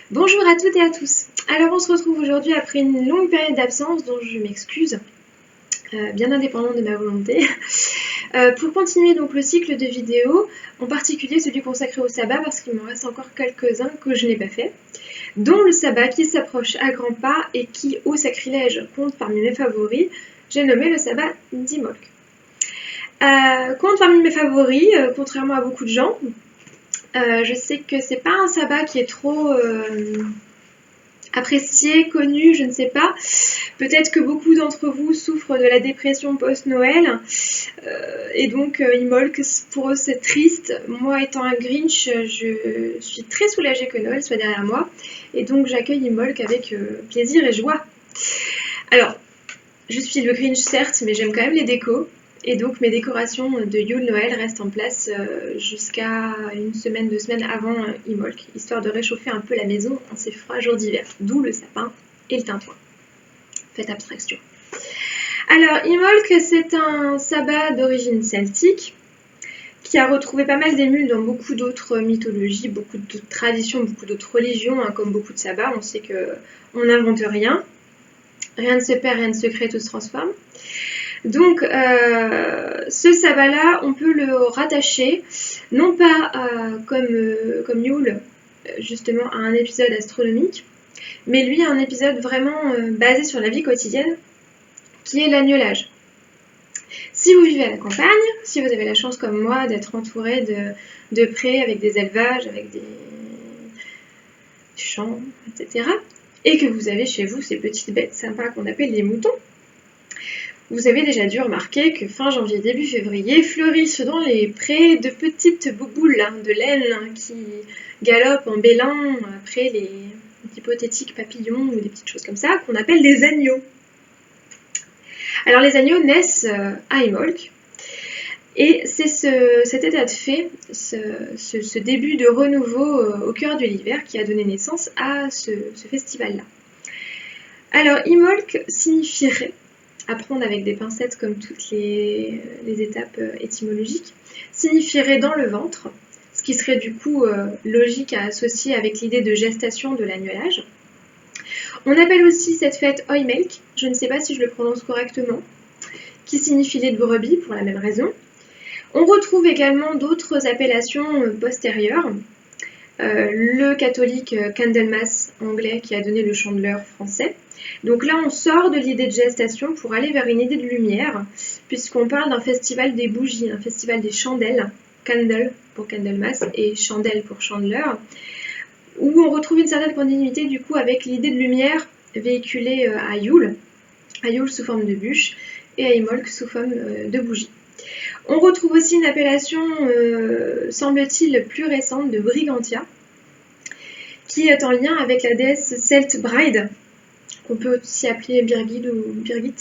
Bonjour à toutes et à tous. Alors on se retrouve aujourd'hui après une longue période d'absence dont je m'excuse, bien indépendante de ma volonté, pour continuer donc le cycle de vidéos, en particulier celui consacré au sabbat parce qu'il m'en reste encore quelques-uns que je n'ai pas fait, dont le sabbat qui s'approche à grands pas et qui, au sacrilège, compte parmi mes favoris. J'ai nommé le sabbat d'Imolc. Compte parmi mes favoris, contrairement à beaucoup de gens. Je sais que c'est pas un sabbat qui est trop apprécié, connu, je ne sais pas. Peut-être que beaucoup d'entre vous souffrent de la dépression post-Noël. Et donc, Imolc, pour eux, c'est triste. Moi, étant un Grinch, je suis très soulagée que Noël soit derrière moi. Et donc, j'accueille Imolc avec plaisir et joie. Alors, je suis le Grinch, certes, mais j'aime quand même les décos. Et donc mes décorations de Yule Noël restent en place jusqu'à une semaine, 2 semaines avant Imolc, histoire de réchauffer un peu la maison en ces froids jours d'hiver. D'où le sapin et le tintouin. Faites abstraction. Alors Imolc, c'est un sabbat d'origine celtique qui a retrouvé pas mal d'émules dans beaucoup d'autres mythologies, beaucoup d'autres traditions, beaucoup d'autres religions, hein, comme beaucoup de sabbats. On sait qu'on n'invente rien. Rien ne se perd, rien ne se crée, tout se transforme. Donc, ce sabbat-là, on peut le rattacher, non pas comme Yule, justement, à un épisode astronomique, mais lui à un épisode vraiment basé sur la vie quotidienne, qui est l'agnelage. Si vous vivez à la campagne, si vous avez la chance comme moi d'être entouré de prés avec des élevages, avec des champs, etc., et que vous avez chez vous ces petites bêtes sympas qu'on appelle les moutons, vous avez déjà dû remarquer que fin janvier, début février, fleurissent dans les prés de petites bouboules de laine qui galopent en bêlant après les hypothétiques papillons ou des petites choses comme ça, qu'on appelle des agneaux. Alors les agneaux naissent à Imolc, et c'est cet état de fait, ce début de renouveau au cœur de l'hiver qui a donné naissance à ce festival-là. Alors Imolc signifierait, à prendre avec des pincettes comme toutes les étapes étymologiques, signifierait dans le ventre, ce qui serait du coup logique à associer avec l'idée de gestation de l'agnelage. On appelle aussi cette fête Oimelc, je ne sais pas si je le prononce correctement, qui signifie lait de brebis pour la même raison. On retrouve également d'autres appellations postérieures. Le catholique Candlemas anglais qui a donné le chandeleur français. Donc là, on sort de l'idée de gestation pour aller vers une idée de lumière, puisqu'on parle d'un festival des bougies, un festival des chandelles, candle pour Candlemas et chandelle pour chandeleur, où on retrouve une certaine continuité du coup avec l'idée de lumière véhiculée à Yule sous forme de bûche, et à Imolc sous forme de bougie. On retrouve aussi une appellation, semble-t-il, plus récente de Brigantia, qui est en lien avec la déesse celte Bride, qu'on peut aussi appeler Birgit ou Birgit,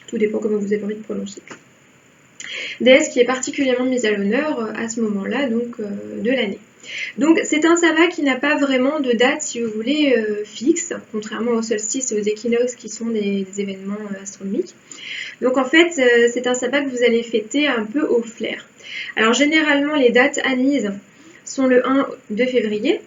tout dépend comment vous avez envie de prononcer. Déesse qui est particulièrement mise à l'honneur à ce moment-là donc de l'année. Donc c'est un sabbat qui n'a pas vraiment de date, si vous voulez, fixe, contrairement aux solstices et aux équinoxes qui sont des événements astronomiques. Donc en fait, c'est un sabbat que vous allez fêter un peu au flair. Alors généralement, les dates admises sont le 1-2 février.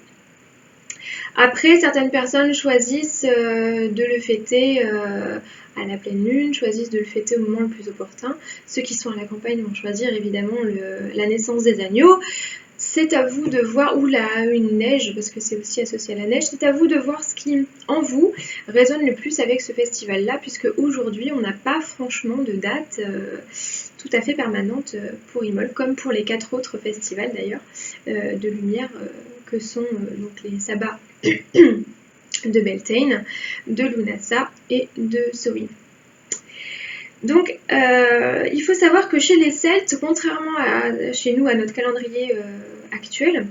Après, certaines personnes choisissent de le fêter à la pleine lune, choisissent de le fêter au moment le plus opportun. Ceux qui sont à la campagne vont choisir évidemment la naissance des agneaux. C'est à vous de voir, ou une neige, parce que c'est aussi associé à la neige, c'est à vous de voir ce qui, en vous, résonne le plus avec ce festival-là, puisque aujourd'hui, on n'a pas franchement de date tout à fait permanente pour Imolc, comme pour les 4 autres festivals d'ailleurs, de lumière, que sont donc les sabbats de Beltane, de Lunasa et de Samhain. Donc, il faut savoir que chez les Celtes, contrairement à chez nous, à notre calendrier actuel,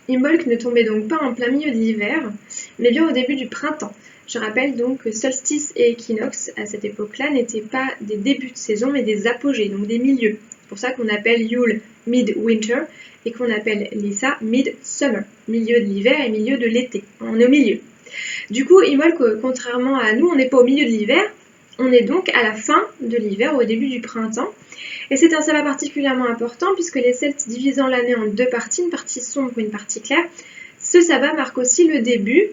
Imolc ne tombait donc pas en plein milieu de l'hiver, mais bien au début du printemps. Je rappelle donc que solstice et équinoxe, à cette époque-là, n'étaient pas des débuts de saison, mais des apogées, donc des milieux. C'est pour ça qu'on appelle Yule mid-winter et qu'on appelle Lisa mid-summer, milieu de l'hiver et milieu de l'été. On est au milieu. Du coup, Imolc, contrairement à nous, on n'est pas au milieu de l'hiver, on est donc à la fin de l'hiver, au début du printemps. Et c'est un sabbat particulièrement important puisque les Celtes divisant l'année en 2 parties, une partie sombre et une partie claire, ce sabbat marque aussi le début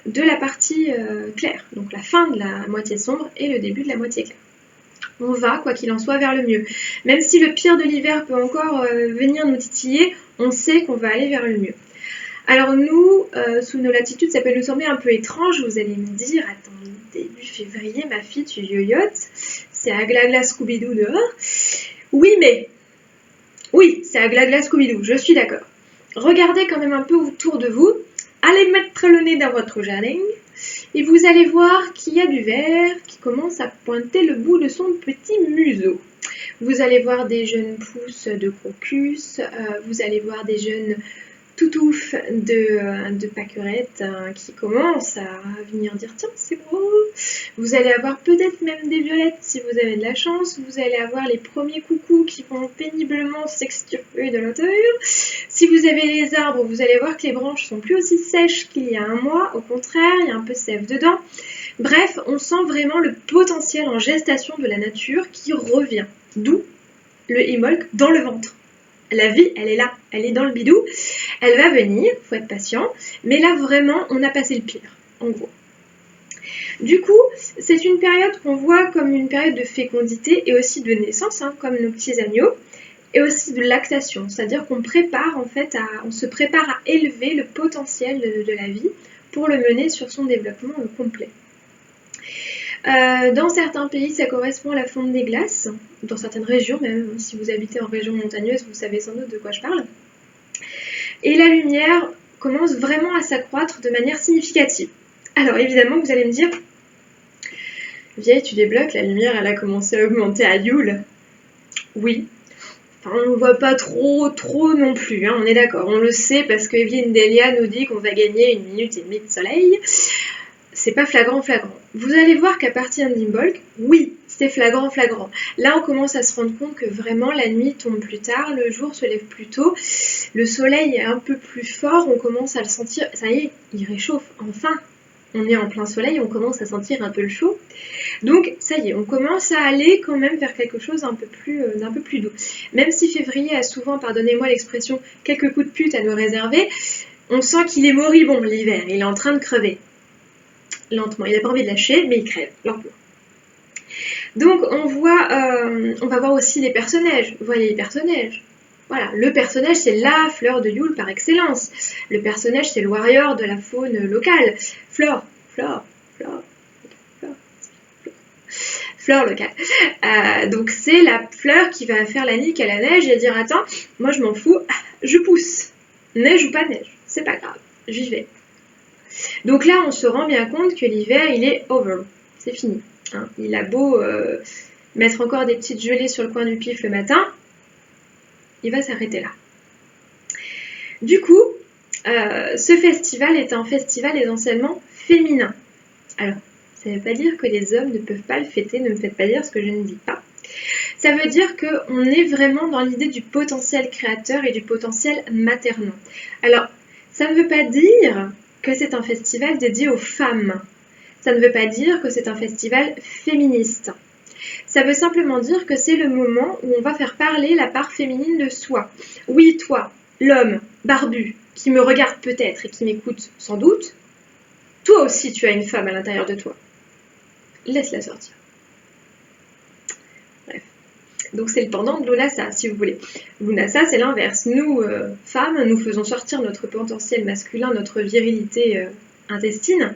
de la partie claire, donc la fin de la moitié sombre et le début de la moitié claire. On va, quoi qu'il en soit, vers le mieux. Même si le pire de l'hiver peut encore venir nous titiller, on sait qu'on va aller vers le mieux. Alors nous, sous nos latitudes, ça peut nous sembler un peu étrange. Vous allez me dire, attends, début février, ma fille, tu yoyotes, c'est Aglagla Scooby-Doo dehors. Oui, c'est Aglagla Scooby-Doo, je suis d'accord. Regardez quand même un peu autour de vous. Allez mettre le nez dans votre jardin et vous allez voir qu'il y a du vert qui commence à pointer le bout de son petit museau. Vous allez voir des jeunes pousses de crocus, vous allez voir des jeunes toutouffes de pâquerettes qui commencent à venir dire tiens c'est beau. Vous allez avoir peut-être même des violettes si vous avez de la chance. Vous allez avoir les premiers coucous qui vont péniblement s'extirper de l'intérieur. Si vous avez les arbres, vous allez voir que les branches sont plus aussi sèches qu'il y a un mois. Au contraire, il y a un peu de sève dedans. Bref, on sent vraiment le potentiel en gestation de la nature qui revient. D'où le Imbolc dans le ventre. La vie, elle est là, elle est dans le bidou, elle va venir, faut être patient, mais là vraiment, on a passé le pire, en gros. Du coup, c'est une période qu'on voit comme une période de fécondité et aussi de naissance, comme nos petits agneaux, et aussi de lactation, c'est-à-dire qu'on prépare on se prépare à élever le potentiel de la vie pour le mener sur son développement complet. Dans certains pays, ça correspond à la fonte des glaces, dans certaines régions même, si vous habitez en région montagneuse, vous savez sans doute de quoi je parle. Et la lumière commence vraiment à s'accroître de manière significative. Alors évidemment, vous allez me dire, vieille, tu débloques, la lumière, elle a commencé à augmenter à Yule. Oui. Enfin, on ne voit pas trop non plus, on est d'accord. On le sait parce que Evelyne Delia nous dit qu'on va gagner 1 minute et demie de soleil. C'est pas flagrant. Vous allez voir qu'à partir d'Imbolc, oui, c'est flagrant. Là, on commence à se rendre compte que vraiment la nuit tombe plus tard, le jour se lève plus tôt, le soleil est un peu plus fort, on commence à le sentir, ça y est, il réchauffe, enfin, on est en plein soleil, on commence à sentir un peu le chaud. Donc, ça y est, on commence à aller quand même vers quelque chose d'un peu plus doux. Même si février a souvent, pardonnez-moi l'expression, quelques coups de pute à nous réserver, on sent qu'il est moribond l'hiver, il est en train de crever. Lentement, il n'a pas envie de lâcher, mais il crève, lentement. Donc on va voir aussi les personnages. Vous voyez les personnages. Voilà, le personnage c'est la fleur de Yule par excellence. Le personnage c'est le warrior de la faune locale. Fleur locale. Donc c'est la fleur qui va faire la nique à la neige et dire attends, moi je m'en fous, je pousse. Neige ou pas neige, c'est pas grave, j'y vais. Donc là, on se rend bien compte que l'hiver, il est over. C'est fini. Il a beau mettre encore des petites gelées sur le coin du pif le matin, il va s'arrêter là. Du coup, ce festival est un festival essentiellement féminin. Alors, ça ne veut pas dire que les hommes ne peuvent pas le fêter, ne me faites pas dire ce que je ne dis pas. Ça veut dire qu'on est vraiment dans l'idée du potentiel créateur et du potentiel maternant. Alors, ça ne veut pas dire que c'est un festival dédié aux femmes. Ça ne veut pas dire que c'est un festival féministe. Ça veut simplement dire que c'est le moment où on va faire parler la part féminine de soi. Oui, toi, l'homme barbu, qui me regarde peut-être et qui m'écoute sans doute, toi aussi tu as une femme à l'intérieur de toi. Laisse-la sortir. Bref. Donc c'est le pendant de Lunasa, si vous voulez. Lunasa, c'est l'inverse. Nous, femmes, nous faisons sortir notre potentiel masculin, notre virilité intestine.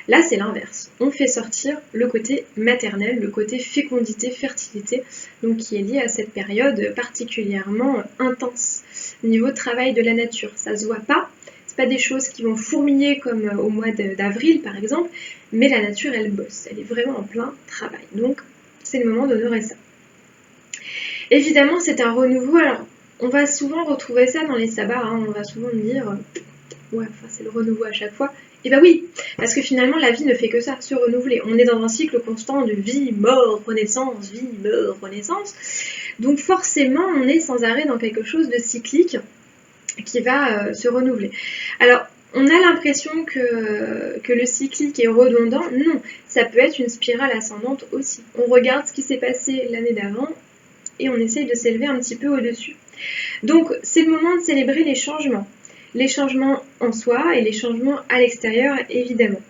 Là, c'est l'inverse. On fait sortir le côté maternel, le côté fécondité, fertilité, donc qui est lié à cette période particulièrement intense. Niveau travail de la nature, ça se voit pas. C'est pas des choses qui vont fourmiller comme au mois d'avril, par exemple, mais la nature, elle bosse. Elle est vraiment en plein travail. Donc, c'est le moment d'honorer ça. Évidemment, c'est un renouveau. Alors, on va souvent retrouver ça dans les sabbats. On va souvent me dire, ouais, enfin, c'est le renouveau à chaque fois. Et bah oui, parce que finalement, la vie ne fait que ça, se renouveler. On est dans un cycle constant de vie, mort, renaissance, vie, mort, renaissance. Donc forcément, on est sans arrêt dans quelque chose de cyclique qui va se renouveler. Alors, on a l'impression que le cyclique est redondant. Non, ça peut être une spirale ascendante aussi. On regarde ce qui s'est passé l'année d'avant et on essaye de s'élever un petit peu au-dessus. Donc, c'est le moment de célébrer les changements. les changements en soi et les changements à l'extérieur, évidemment.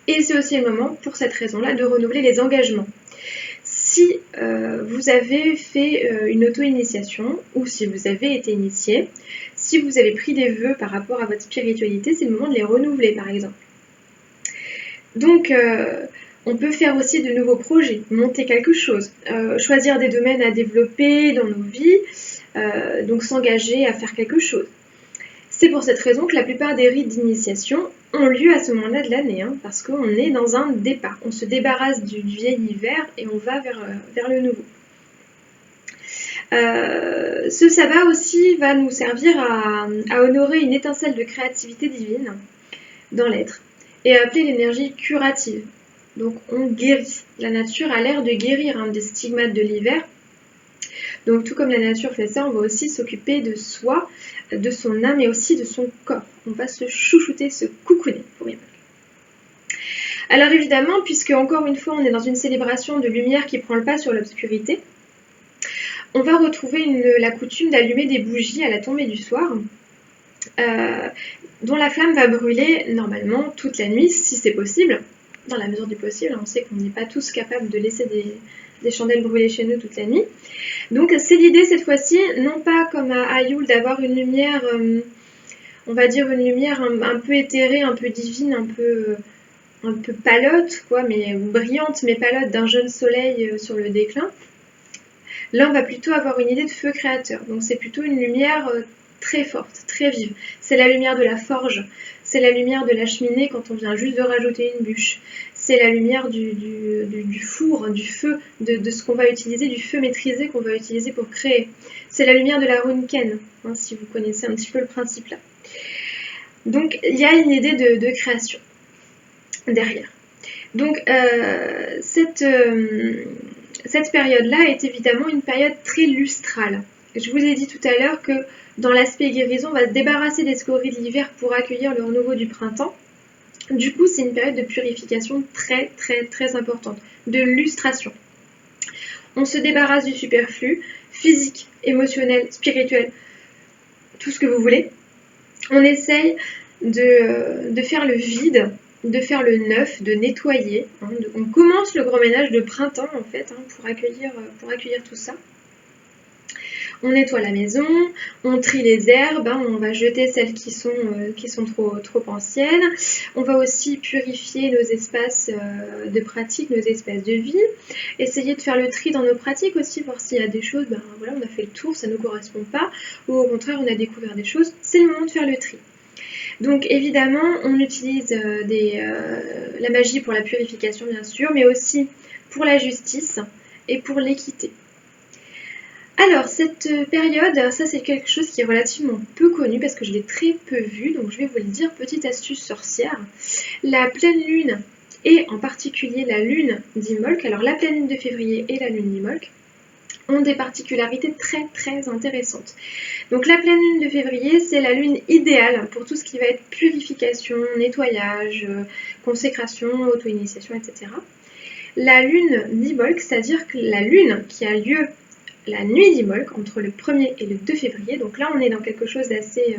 Et c'est aussi le moment, pour cette raison-là, de renouveler les engagements. Si vous avez fait une auto-initiation ou si vous avez été initié, si vous avez pris des vœux par rapport à votre spiritualité, c'est le moment de les renouveler, par exemple. Donc, on peut faire aussi de nouveaux projets, monter quelque chose, choisir des domaines à développer dans nos vies, donc s'engager à faire quelque chose. C'est pour cette raison que la plupart des rites d'initiation ont lieu à ce moment-là de l'année, parce qu'on est dans un départ. On se débarrasse du vieil hiver et on va vers le nouveau. Ce sabbat aussi va nous servir à honorer une étincelle de créativité divine dans l'être et à appeler l'énergie curative. Donc on guérit. La nature a l'air de guérir des stigmates de l'hiver. Donc tout comme la nature fait ça, on va aussi s'occuper de soi, de son âme et aussi de son corps. On va se chouchouter, se coucouner pour y aller. Alors évidemment, puisque encore une fois on est dans une célébration de lumière qui prend le pas sur l'obscurité, on va retrouver la coutume d'allumer des bougies à la tombée du soir, dont la flamme va brûler normalement toute la nuit, si c'est possible, dans la mesure du possible. On sait qu'on n'est pas tous capables de laisser des chandelles brûler chez nous toute la nuit. Donc c'est l'idée cette fois-ci, non pas comme à Yule d'avoir une lumière, on va dire une lumière un peu éthérée, un peu divine, un peu palote, quoi, mais brillante mais palote d'un jeune soleil sur le déclin. Là, on va plutôt avoir une idée de feu créateur. Donc c'est plutôt une lumière très forte, très vive. C'est la lumière de la forge, c'est la lumière de la cheminée quand on vient juste de rajouter une bûche. C'est la lumière du four, du feu, de ce qu'on va utiliser, du feu maîtrisé qu'on va utiliser pour créer. C'est la lumière de la Runken, si vous connaissez un petit peu le principe là. Donc il y a une idée de création derrière. Donc cette période-là est évidemment une période très lustrale. Je vous ai dit tout à l'heure que dans l'aspect guérison, on va se débarrasser des scories de l'hiver pour accueillir le renouveau du printemps. Du coup, c'est une période de purification très très très importante, de lustration. On se débarrasse du superflu, physique, émotionnel, spirituel, tout ce que vous voulez. On essaye de faire le vide, de faire le neuf, de nettoyer. On commence le grand ménage de printemps en fait pour accueillir tout ça. On nettoie la maison, on trie les herbes, on va jeter celles qui sont trop anciennes. On va aussi purifier nos espaces de pratique, nos espaces de vie. Essayer de faire le tri dans nos pratiques aussi, voir s'il y a des choses, voilà, on a fait le tour, ça ne nous correspond pas, ou au contraire, on a découvert des choses. C'est le moment de faire le tri. Donc évidemment, on utilise la magie pour la purification, bien sûr, mais aussi pour la justice et pour l'équité. Alors, cette période, ça c'est quelque chose qui est relativement peu connu parce que je l'ai très peu vu, donc je vais vous le dire, petite astuce sorcière. La pleine lune, et en particulier la lune d'Imbolc, alors la pleine lune de février et la lune d'Imbolc, ont des particularités très très intéressantes. Donc la pleine lune de février, c'est la lune idéale pour tout ce qui va être purification, nettoyage, consécration, auto-initiation, etc. La lune d'Imbolc, c'est-à-dire que la lune qui a lieu la nuit d'Imbolc, entre le 1er et le 2 février, donc là on est dans quelque chose d'assez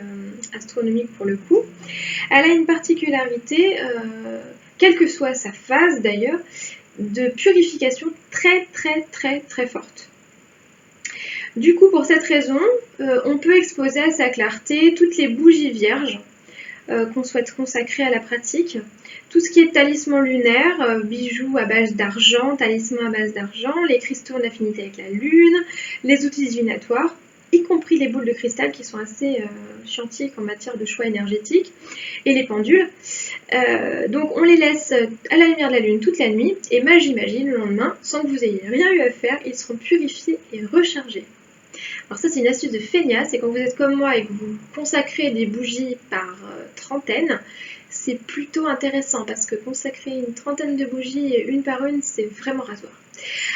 astronomique pour le coup, elle a une particularité, quelle que soit sa phase d'ailleurs, de purification très très très très forte. Du coup, pour cette raison, on peut exposer à sa clarté toutes les bougies vierges qu'on souhaite consacrer à la pratique, tout ce qui est talisman lunaire, bijoux à base d'argent, talisman à base d'argent, les cristaux en affinité avec la lune, les outils divinatoires, y compris les boules de cristal qui sont assez scientifiques en matière de choix énergétique, et les pendules. Donc on les laisse à la lumière de la lune toute la nuit, et magie, le lendemain, sans que vous ayez rien eu à faire, ils seront purifiés et rechargés. Alors ça c'est une astuce de feignasse, c'est quand vous êtes comme moi et que vous consacrez des bougies par trentaine, c'est plutôt intéressant parce que consacrer une trentaine de bougies une par une, c'est vraiment rasoir.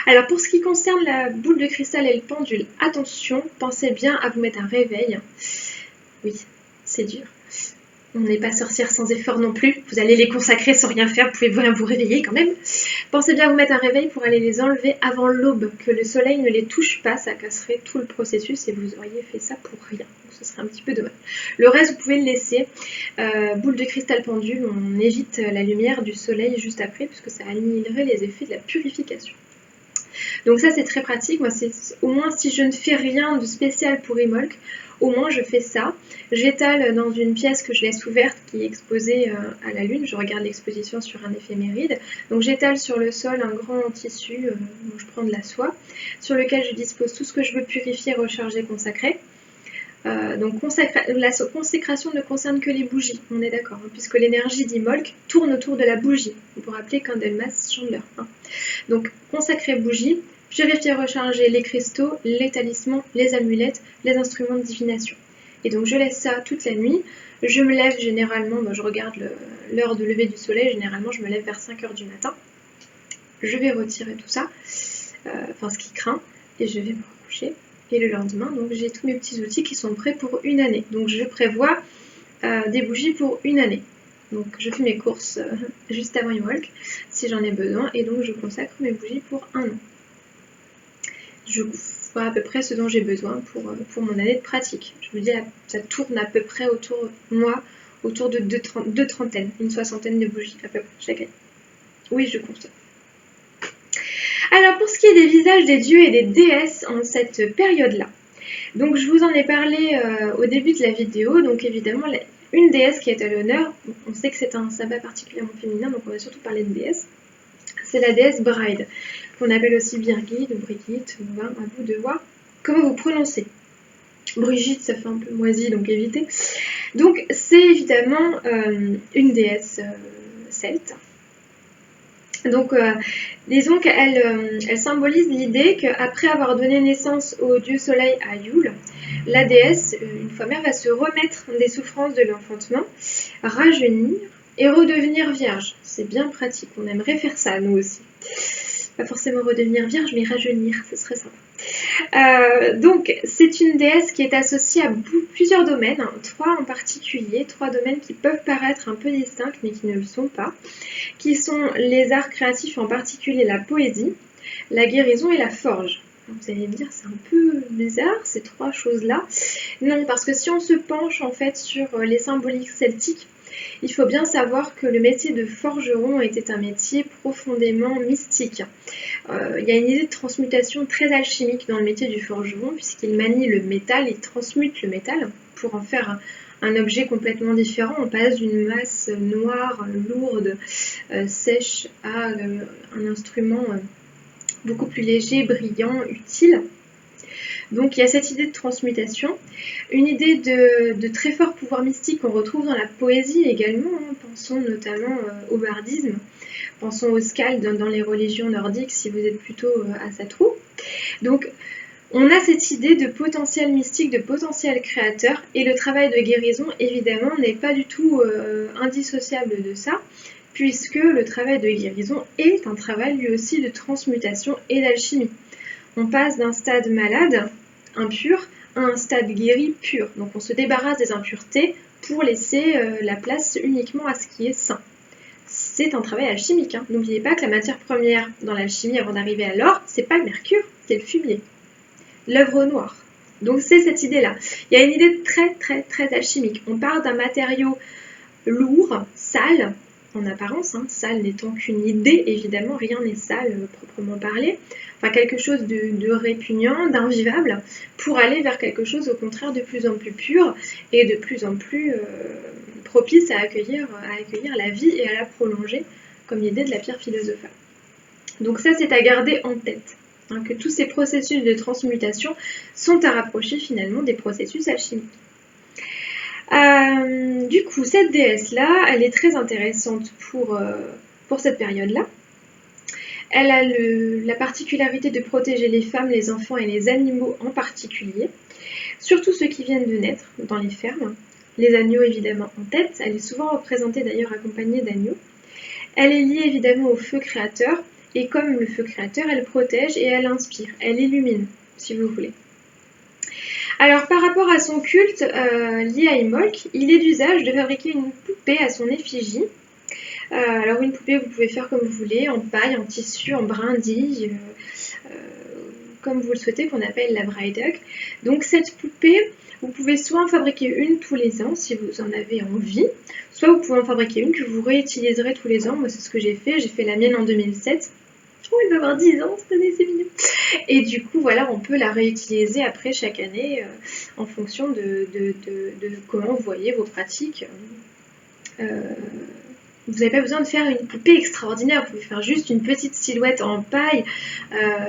Alors pour ce qui concerne la boule de cristal et le pendule, attention, pensez bien à vous mettre un réveil. Oui, c'est dur. On n'est pas sorcière sans effort non plus. Vous allez les consacrer sans rien faire, vous pouvez vous réveiller quand même. Pensez bien à vous mettre un réveil pour aller les enlever avant l'aube, que le soleil ne les touche pas, ça casserait tout le processus et vous auriez fait ça pour rien. Donc ce serait un petit peu dommage. Le reste, vous pouvez le laisser. Boule de cristal pendule, on évite la lumière du soleil juste après, puisque ça annihilerait les effets de la purification. Donc ça c'est très pratique, moi c'est au moins si je ne fais rien de spécial pour Imolc, au moins je fais ça. J'étale dans une pièce que je laisse ouverte qui est exposée à la lune, je regarde l'exposition sur un éphéméride. Donc j'étale sur le sol un grand tissu, dont je prends de la soie, sur lequel je dispose tout ce que je veux purifier, recharger, consacrer. Donc la consécration ne concerne que les bougies, on est d'accord, hein, puisque l'énergie d'Imolc tourne autour de la bougie. On pourrait appeler Candlemas Chandler. Hein. Donc consacrer bougie, purifier, recharger les cristaux, les talismans, les amulettes, les instruments de divination. Et donc je laisse ça toute la nuit. Je me lève généralement, je regarde l'heure de lever du soleil, généralement je me lève vers 5h du matin. Je vais retirer tout ça, ce qui craint, et je vais me recoucher. Et le lendemain, donc j'ai tous mes petits outils qui sont prêts pour une année. Donc je prévois des bougies pour une année. Donc je fais mes courses juste avant Imolc, si j'en ai besoin, et donc je consacre mes bougies pour un an. Je vois à peu près ce dont j'ai besoin pour mon année de pratique. Je me dis, ça tourne à peu près autour de deux trentaines, une soixantaine de bougies à peu près chaque année. Oui, je compte. Alors pour ce qui est des visages des dieux et des déesses en cette période-là, donc je vous en ai parlé au début de la vidéo, donc évidemment une déesse qui est à l'honneur, on sait que c'est un sabbat particulièrement féminin, donc on va surtout parler de déesse, c'est la déesse Bride, qu'on appelle aussi Birgit ou Brigitte, à vous de voir comment vous prononcez. Brigitte, ça fait un peu moisi, donc évitez. Donc c'est évidemment une déesse celte. Donc, disons qu'elle symbolise l'idée qu'après avoir donné naissance au dieu soleil à Yule, la déesse, une fois mère, va se remettre des souffrances de l'enfantement, rajeunir et redevenir vierge. C'est bien pratique, on aimerait faire ça, nous aussi. Pas forcément redevenir vierge, mais rajeunir, ce serait sympa. Donc, c'est une déesse qui est associée à plusieurs domaines, hein, 3 en particulier, 3 domaines qui peuvent paraître un peu distincts, mais qui ne le sont pas, qui sont les arts créatifs, en particulier la poésie, la guérison et la forge. Vous allez me dire, c'est un peu bizarre, ces 3 choses-là. Non, parce que si on se penche en fait sur les symboliques celtiques, il faut bien savoir que le métier de forgeron était un métier profondément mystique. Il y a une idée de transmutation très alchimique dans le métier du forgeron, puisqu'il manie le métal, il transmute le métal pour en faire un objet complètement différent. On passe d'une masse noire, lourde, sèche à un instrument beaucoup plus léger, brillant, utile. Donc il y a cette idée de transmutation, une idée de très fort pouvoir mystique qu'on retrouve dans la poésie également, hein. Pensons notamment au bardisme, pensons au skald dans les religions nordiques si vous êtes plutôt à cette roue. Donc on a cette idée de potentiel mystique, de potentiel créateur, et le travail de guérison évidemment n'est pas du tout indissociable de ça, puisque le travail de guérison est un travail lui aussi de transmutation et d'alchimie. On passe d'un stade malade, impur, à un stade guéri, pur. Donc on se débarrasse des impuretés pour laisser la place uniquement à ce qui est sain. C'est un travail alchimique. Hein. N'oubliez pas que la matière première dans l'alchimie avant d'arriver à l'or, c'est pas le mercure, c'est le fumier. L'œuvre noire. Donc c'est cette idée-là. Il y a une idée très très très alchimique. On part d'un matériau lourd, sale, en apparence, hein, sale n'étant qu'une idée, évidemment, rien n'est sale proprement parlé, enfin quelque chose de répugnant, d'invivable, pour aller vers quelque chose au contraire de plus en plus pur et de plus en plus propice à accueillir la vie et à la prolonger, comme l'idée de la pierre philosophale. Donc ça, c'est à garder en tête, hein, que tous ces processus de transmutation sont à rapprocher finalement des processus alchimiques. Du coup, cette déesse-là, elle est très intéressante pour cette période-là. Elle a la particularité de protéger les femmes, les enfants et les animaux en particulier, surtout ceux qui viennent de naître dans les fermes. Les agneaux évidemment en tête, elle est souvent représentée d'ailleurs accompagnée d'agneaux. Elle est liée évidemment au feu créateur, et comme le feu créateur, elle protège et elle inspire, elle illumine, si vous voulez. Alors par rapport à son culte lié à Imbolc, il est d'usage de fabriquer une poupée à son effigie. Alors une poupée, vous pouvez faire comme vous voulez, en paille, en tissu, en brindille, comme vous le souhaitez, qu'on appelle la braille duck. Donc cette poupée, vous pouvez soit en fabriquer une tous les ans si vous en avez envie, soit vous pouvez en fabriquer une que vous réutiliserez tous les ans. Moi c'est ce que j'ai fait la mienne en 2007. Oh, elle va avoir 10 ans cette année, c'est mignon. Et du coup, voilà, on peut la réutiliser après chaque année en fonction de comment vous voyez vos pratiques. Vous n'avez pas besoin de faire une poupée extraordinaire, vous pouvez faire juste une petite silhouette en paille,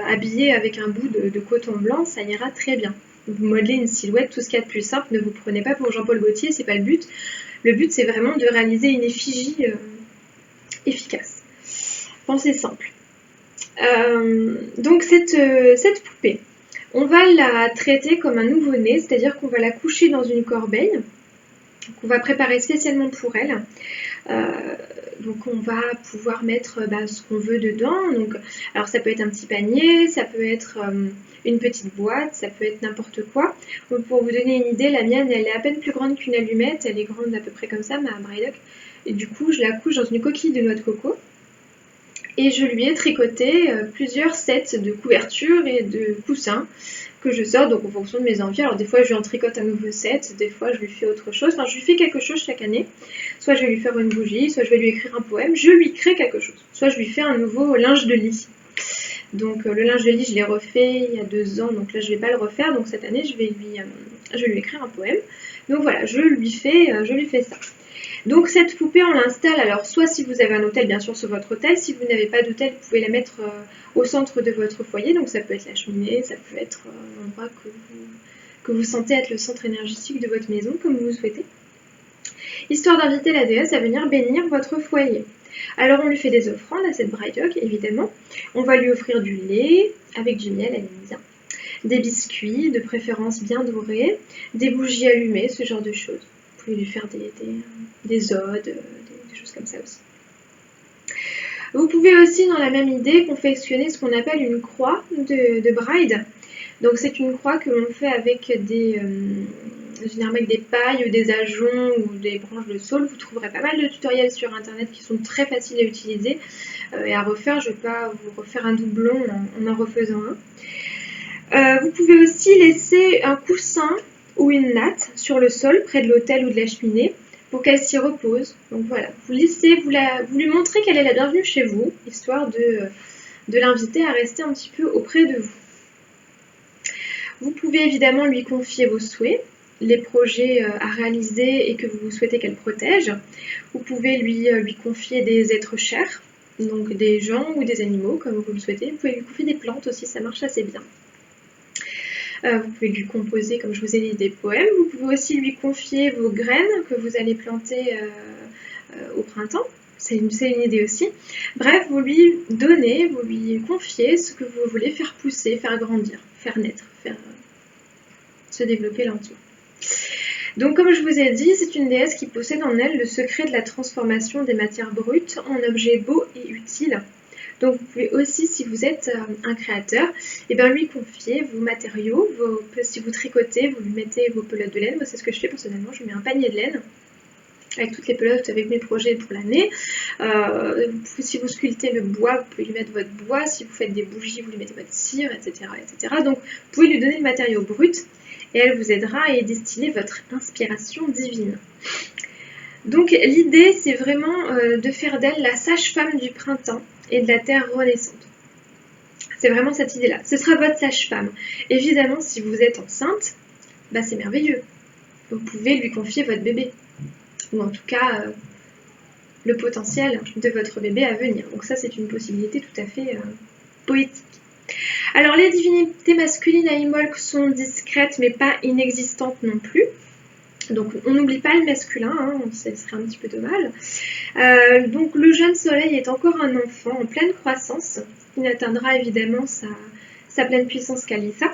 habillée avec un bout de coton blanc, ça ira très bien. Vous modelez une silhouette, tout ce qu'il y a de plus simple, ne vous prenez pas pour Jean-Paul Gaultier, c'est pas le but. Le but, c'est vraiment de réaliser une effigie efficace. Pensez simple. Donc cette poupée, on va la traiter comme un nouveau-né, c'est-à-dire qu'on va la coucher dans une corbeille qu'on va préparer spécialement pour elle. Donc on va pouvoir mettre ce qu'on veut dedans. Donc, alors ça peut être un petit panier, ça peut être une petite boîte, ça peut être n'importe quoi. Donc, pour vous donner une idée, la mienne elle est à peine plus grande qu'une allumette, elle est grande à peu près comme ça, ma braille duck. Et du coup je la couche dans une coquille de noix de coco. Et je lui ai tricoté plusieurs sets de couvertures et de coussins que je sors donc en fonction de mes envies. Alors des fois je lui en tricote un nouveau set, des fois je lui fais autre chose. Enfin je lui fais quelque chose chaque année. Soit je vais lui faire une bougie, soit je vais lui écrire un poème. Je lui crée quelque chose. Soit je lui fais un nouveau linge de lit. Donc le linge de lit je l'ai refait il y a 2 ans. Donc là je ne vais pas le refaire. Donc cette année je vais lui écrire un poème. Donc voilà, je lui fais ça. Donc cette poupée, on l'installe, alors soit si vous avez un hôtel, bien sûr sur votre hôtel, si vous n'avez pas d'hôtel, vous pouvez la mettre au centre de votre foyer, donc ça peut être la cheminée, ça peut être un endroit que vous sentez être le centre énergétique de votre maison, comme vous le souhaitez, histoire d'inviter la déesse à venir bénir votre foyer. Alors on lui fait des offrandes à cette braille duck, évidemment, on va lui offrir du lait, avec du miel, elle aime bien, des biscuits, de préférence bien dorés, des bougies allumées, ce genre de choses. Vous pouvez lui faire des odes, des choses comme ça aussi. Vous pouvez aussi, dans la même idée, confectionner ce qu'on appelle une croix de bride. Donc c'est une croix que l'on fait avec généralement avec des pailles, des ajoncs ou des branches de saule. Vous trouverez pas mal de tutoriels sur internet qui sont très faciles à utiliser et à refaire. Je ne vais pas vous refaire un doublon en refaisant un. Vous pouvez aussi laisser un coussin ou une natte sur le sol près de l'autel ou de la cheminée pour qu'elle s'y repose. Donc voilà, vous lui montrez qu'elle est la bienvenue chez vous, histoire de l'inviter à rester un petit peu auprès de vous. Vous pouvez évidemment lui confier vos souhaits, les projets à réaliser et que vous souhaitez qu'elle protège. Vous pouvez lui confier des êtres chers, donc des gens ou des animaux comme vous le souhaitez. Vous pouvez lui confier des plantes aussi, ça marche assez bien. Vous pouvez lui composer, comme je vous ai dit, des poèmes. Vous pouvez aussi lui confier vos graines que vous allez planter au printemps. C'est une idée aussi. Bref, vous lui donnez, vous lui confiez ce que vous voulez faire pousser, faire grandir, faire naître, faire se développer lentement. Donc comme je vous ai dit, c'est une déesse qui possède en elle le secret de la transformation des matières brutes en objets beaux et utiles. Donc vous pouvez aussi, si vous êtes un créateur, lui confier vos matériaux, si vous tricotez, vous lui mettez vos pelotes de laine. Moi c'est ce que je fais personnellement, je mets un panier de laine avec toutes les pelotes avec mes projets pour l'année. Si vous sculptez le bois, vous pouvez lui mettre votre bois. Si vous faites des bougies, vous lui mettez votre cire, etc. etc. Donc vous pouvez lui donner le matériau brut et elle vous aidera à y distiller votre inspiration divine. Donc l'idée c'est vraiment de faire d'elle la sage-femme du printemps et de la terre renaissante. C'est vraiment cette idée-là. Ce sera votre sage-femme. Évidemment, si vous êtes enceinte, c'est merveilleux. Vous pouvez lui confier votre bébé. Ou en tout cas, le potentiel de votre bébé à venir. Donc ça, c'est une possibilité tout à fait poétique. Alors, les divinités masculines à Imbolc sont discrètes, mais pas inexistantes non plus. Donc on n'oublie pas le masculin, ce serait un petit peu dommage. Donc le jeune soleil est encore un enfant en pleine croissance. Il n'atteindra évidemment sa pleine puissance qu'Alissa.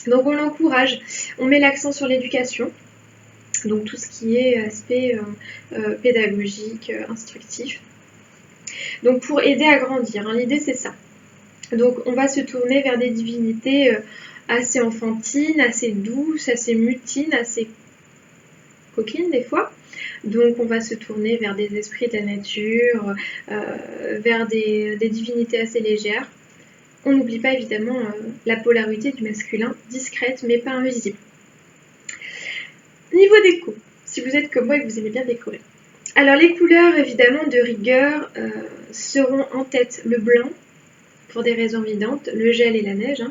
Donc on l'encourage, on met l'accent sur l'éducation. Donc tout ce qui est aspect pédagogique, instructif. Donc pour aider à grandir, l'idée c'est ça. Donc on va se tourner vers des divinités assez enfantine, assez douce, assez mutine, assez coquine des fois. Donc on va se tourner vers des esprits de la nature, vers des divinités assez légères. On n'oublie pas évidemment la polarité du masculin, discrète mais pas invisible. Niveau déco, si vous êtes comme moi et que vous aimez bien décorer. Alors les couleurs évidemment de rigueur seront en tête le blanc, pour des raisons évidentes, le gel et la neige,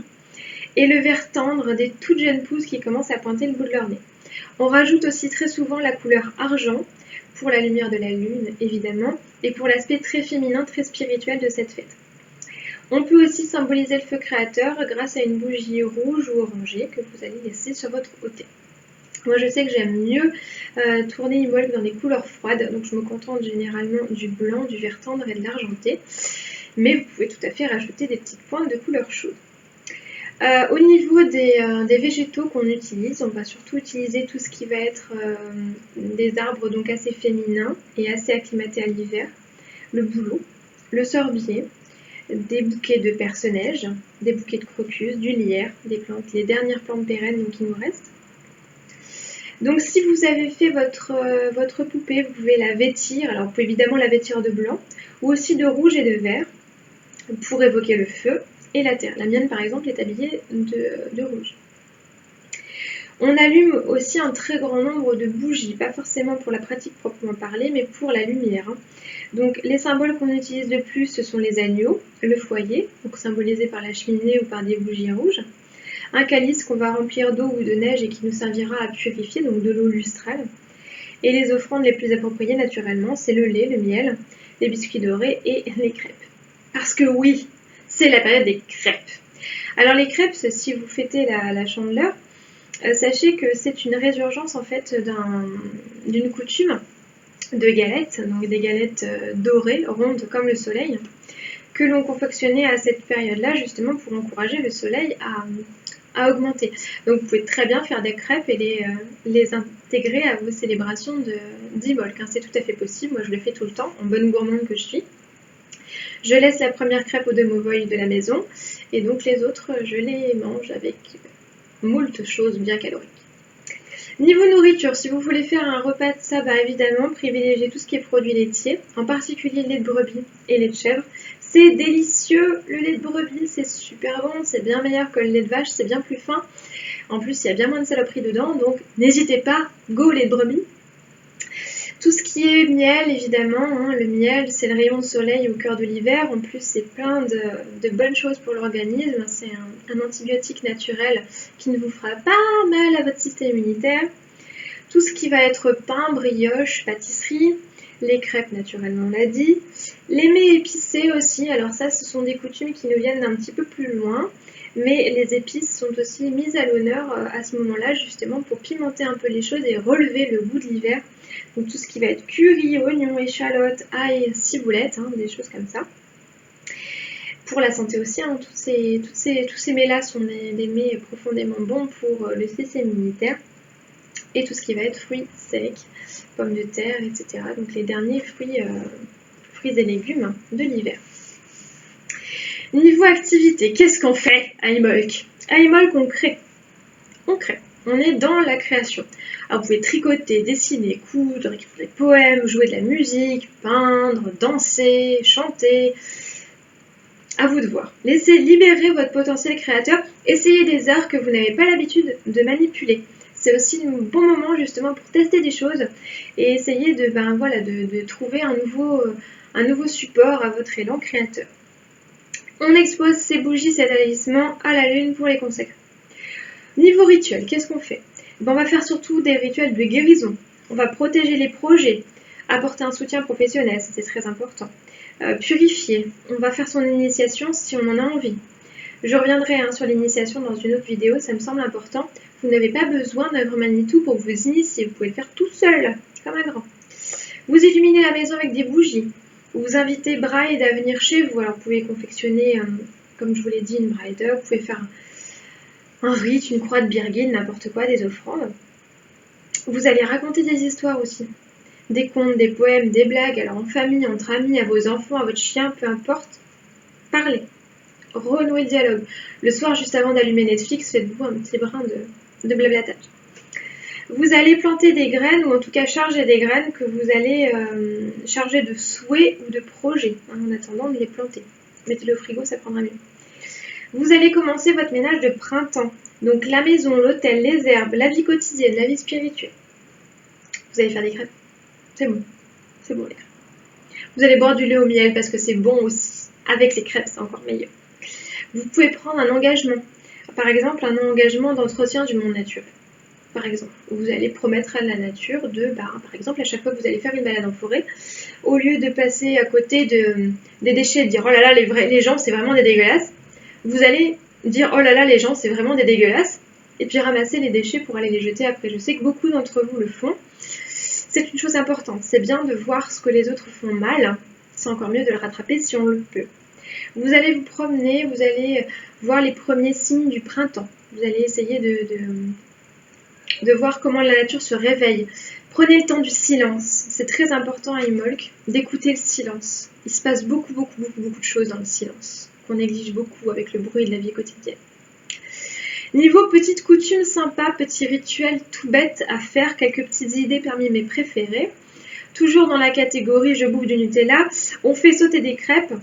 et le vert tendre des toutes jeunes pousses qui commencent à pointer le bout de leur nez. On rajoute aussi très souvent la couleur argent, pour la lumière de la lune évidemment, et pour l'aspect très féminin, très spirituel de cette fête. On peut aussi symboliser le feu créateur grâce à une bougie rouge ou orangée que vous allez laisser sur votre autel. Moi je sais que j'aime mieux tourner Imbolc dans des couleurs froides, donc je me contente généralement du blanc, du vert tendre et de l'argenté, mais vous pouvez tout à fait rajouter des petites pointes de couleur chaude. Au niveau des végétaux qu'on utilise, on va surtout utiliser tout ce qui va être des arbres donc assez féminins et assez acclimatés à l'hiver, le bouleau, le sorbier, des bouquets de perce-neige, des bouquets de crocus, du lierre, des plantes, les dernières plantes pérennes qui nous restent. Donc si vous avez fait votre poupée, vous pouvez la vêtir, alors vous pouvez évidemment la vêtir de blanc, ou aussi de rouge et de vert, pour évoquer le feu et la terre. La mienne par exemple est habillée de rouge. On allume aussi un très grand nombre de bougies, pas forcément pour la pratique proprement parlée, mais pour la lumière. Donc les symboles qu'on utilise le plus, ce sont les agneaux, le foyer, donc symbolisé par la cheminée ou par des bougies rouges, un calice qu'on va remplir d'eau ou de neige et qui nous servira à purifier, donc de l'eau lustrale. Et les offrandes les plus appropriées naturellement, c'est le lait, le miel, les biscuits dorés et les crêpes. Parce que oui, c'est la période des crêpes. Alors les crêpes, si vous fêtez la Chandeleur, sachez que c'est une résurgence en fait d'une coutume de galettes, donc des galettes dorées, rondes comme le soleil, que l'on confectionnait à cette période-là justement pour encourager le soleil à augmenter. Donc vous pouvez très bien faire des crêpes et les intégrer à vos célébrations d'Imbolc. C'est tout à fait possible, moi je le fais tout le temps, en bonne gourmande que je suis. Je laisse la première crêpe au demoiselles de la maison et donc les autres je les mange avec moult choses bien caloriques. Niveau nourriture, si vous voulez faire un repas de sabbat, évidemment, privilégiez tout ce qui est produits laitiers, en particulier le lait de brebis et lait de chèvre. C'est délicieux, le lait de brebis, c'est super bon, c'est bien meilleur que le lait de vache, c'est bien plus fin. En plus, il y a bien moins de saloperies dedans, donc n'hésitez pas, go lait de brebis. Tout ce qui est miel, évidemment, le miel, c'est le rayon de soleil au cœur de l'hiver. En plus, c'est plein de bonnes choses pour l'organisme. C'est un antibiotique naturel qui ne vous fera pas mal à votre système immunitaire. Tout ce qui va être pain, brioche, pâtisserie, les crêpes, naturellement, on l'a dit. Les mets épicés aussi. Alors ça, ce sont des coutumes qui nous viennent d'un petit peu plus loin. Mais les épices sont aussi mises à l'honneur à ce moment-là, justement, pour pimenter un peu les choses et relever le goût de l'hiver. Donc tout ce qui va être curry, oignons, échalotes, ail, ciboulette, des choses comme ça. Pour la santé aussi, tous ces mets-là sont des mets profondément bons pour le système immunitaire. Et tout ce qui va être fruits secs, pommes de terre, etc. Donc les derniers fruits et légumes de l'hiver. Niveau activité, qu'est-ce qu'on fait à Imbolc? À Imbolc, on crée. On est dans la création. Alors vous pouvez tricoter, dessiner, coudre, écrire des poèmes, jouer de la musique, peindre, danser, chanter. À vous de voir. Laissez libérer votre potentiel créateur. Essayez des arts que vous n'avez pas l'habitude de manipuler. C'est aussi un bon moment justement pour tester des choses et essayer de trouver un nouveau support à votre élan créateur. On expose ces bougies, ces talismans à la lune pour les consacrer. Niveau rituel, qu'est-ce qu'on fait? On va faire surtout des rituels de guérison. On va protéger les projets, apporter un soutien professionnel, c'est très important. Purifier, on va faire son initiation si on en a envie. Je reviendrai sur l'initiation dans une autre vidéo, ça me semble important. Vous n'avez pas besoin d'un grand Manitou pour vous initier, vous pouvez le faire tout seul, comme un grand. Vous illuminez la maison avec des bougies. Vous invitez Bride à venir chez vous. Alors vous pouvez confectionner, comme je vous l'ai dit, une Bride. Vous pouvez faire un rite, une croix de Birgin, n'importe quoi, des offrandes. Vous allez raconter des histoires aussi. Des contes, des poèmes, des blagues. Alors en famille, entre amis, à vos enfants, à votre chien, peu importe. Parlez. renouer le dialogue. Le soir, juste avant d'allumer Netflix, faites-vous un petit brin de blablatage. Vous allez planter des graines, ou en tout cas charger des graines que vous allez charger de souhaits ou de projets, en attendant de les planter. Mettez-le au frigo, ça prendra mieux. Vous allez commencer votre ménage de printemps. Donc la maison, l'hôtel, les herbes, la vie quotidienne, la vie spirituelle. Vous allez faire des crêpes. C'est bon. C'est bon les crêpes. Vous allez boire du lait au miel parce que c'est bon aussi. Avec les crêpes, c'est encore meilleur. Vous pouvez prendre un engagement. Par exemple, un engagement d'entretien du monde naturel. Par exemple, vous allez promettre à la nature par exemple, à chaque fois que vous allez faire une balade en forêt, au lieu de passer à côté des déchets et de dire « Oh là là, les gens, c'est vraiment des dégueulasses », vous allez dire « Oh là là, les gens, c'est vraiment des dégueulasses », et puis ramasser les déchets pour aller les jeter après. Je sais que beaucoup d'entre vous le font. C'est une chose importante. C'est bien de voir ce que les autres font mal. C'est encore mieux de le rattraper si on le peut. Vous allez vous promener, vous allez voir les premiers signes du printemps. Vous allez essayer de voir comment la nature se réveille. Prenez le temps du silence. C'est très important à Imolc d'écouter le silence. Il se passe beaucoup de choses dans le silence, qu'on néglige beaucoup avec le bruit de la vie quotidienne. Niveau petites coutumes sympas, petits rituels tout bêtes à faire, quelques petites idées parmi mes préférés. Toujours dans la catégorie je bouffe du Nutella, on fait sauter des crêpes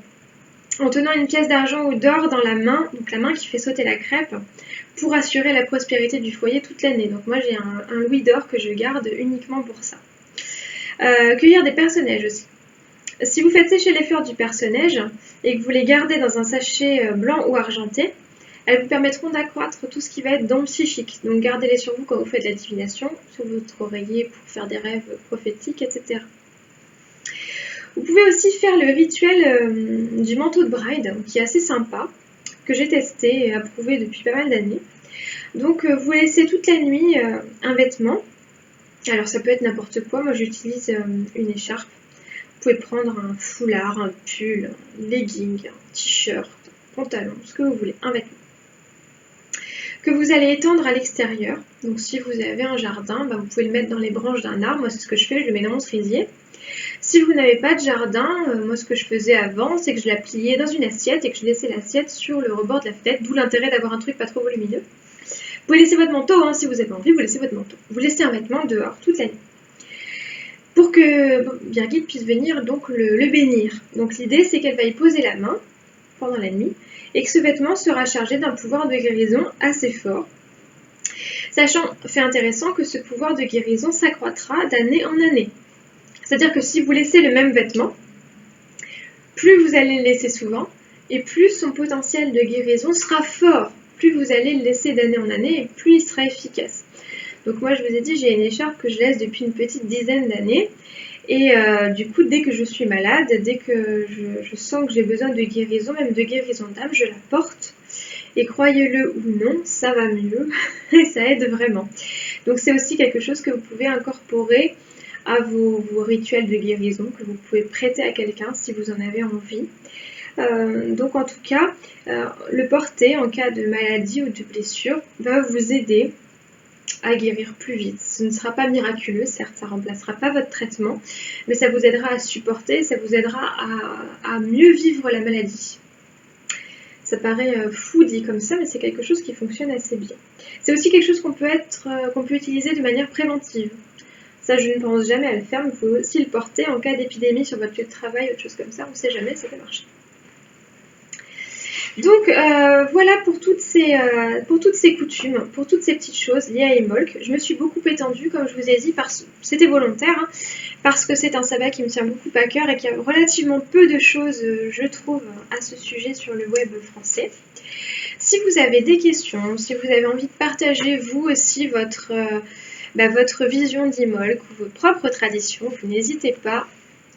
en tenant une pièce d'argent ou d'or dans la main, donc la main qui fait sauter la crêpe, pour assurer la prospérité du foyer toute l'année. Donc moi j'ai un louis d'or que je garde uniquement pour ça. Cueillir des perce-neige aussi. Si vous faites sécher les fleurs du perce-neige et que vous les gardez dans un sachet blanc ou argenté, elles vous permettront d'accroître tout ce qui va être dons psychiques. Donc gardez-les sur vous quand vous faites la divination, sur votre oreiller pour faire des rêves prophétiques, etc. Vous pouvez aussi faire le rituel du manteau de bride, qui est assez sympa, que j'ai testé et approuvé depuis pas mal d'années. Donc vous laissez toute la nuit un vêtement. Alors ça peut être n'importe quoi, moi j'utilise une écharpe. Vous pouvez prendre un foulard, un pull, un legging, un t-shirt, un pantalon, ce que vous voulez, un vêtement. Que vous allez étendre à l'extérieur. Donc si vous avez un jardin, vous pouvez le mettre dans les branches d'un arbre. Moi c'est ce que je fais, je le mets dans mon cerisier. Si vous n'avez pas de jardin, moi ce que je faisais avant, c'est que je la pliais dans une assiette et que je laissais l'assiette sur le rebord de la fenêtre, d'où l'intérêt d'avoir un truc pas trop volumineux. Vous pouvez laisser votre manteau, si vous avez envie, vous laissez votre manteau. Vous laissez un vêtement dehors toute la nuit. Pour que Birgit puisse venir donc le bénir. Donc l'idée c'est qu'elle va y poser la main pendant la nuit et que ce vêtement sera chargé d'un pouvoir de guérison assez fort. Sachant, fait intéressant, que ce pouvoir de guérison s'accroîtra d'année en année. C'est-à-dire que si vous laissez le même vêtement, plus vous allez le laisser souvent, et plus son potentiel de guérison sera fort. Plus vous allez le laisser d'année en année, et plus il sera efficace. Donc moi, je vous ai dit, j'ai une écharpe que je laisse depuis une petite dizaine d'années. Et du coup, dès que je suis malade, dès que je sens que j'ai besoin de guérison, même de guérison d'âme, je la porte. Et croyez-le ou non, ça va mieux et ça aide vraiment. Donc c'est aussi quelque chose que vous pouvez incorporer à vos rituels de guérison, que vous pouvez prêter à quelqu'un si vous en avez envie. Donc en tout cas, le porter en cas de maladie ou de blessure va vous aider à guérir plus vite. Ce ne sera pas miraculeux, certes, ça ne remplacera pas votre traitement, mais ça vous aidera à supporter, ça vous aidera à mieux vivre la maladie. Ça paraît fou dit comme ça, mais c'est quelque chose qui fonctionne assez bien. C'est aussi quelque chose qu'on peut utiliser de manière préventive. Ça, je ne pense jamais à le faire, mais vous pouvez aussi le porter en cas d'épidémie sur votre lieu de travail, autre chose comme ça, on ne sait jamais, ça peut marcher. Donc voilà pour toutes ces coutumes, pour toutes ces petites choses liées à Imolc. Je me suis beaucoup étendue, comme je vous ai dit, c'était volontaire, parce que c'est un sabbat qui me tient beaucoup à cœur et qui a relativement peu de choses, je trouve, à ce sujet sur le web français. Si vous avez des questions, si vous avez envie de partager vous aussi votre vision d'Imolc ou vos propres traditions, vous n'hésitez pas.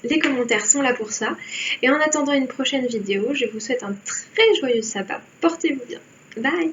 Les commentaires sont là pour ça. Et en attendant une prochaine vidéo, je vous souhaite un très joyeux sabbat. Portez-vous bien. Bye!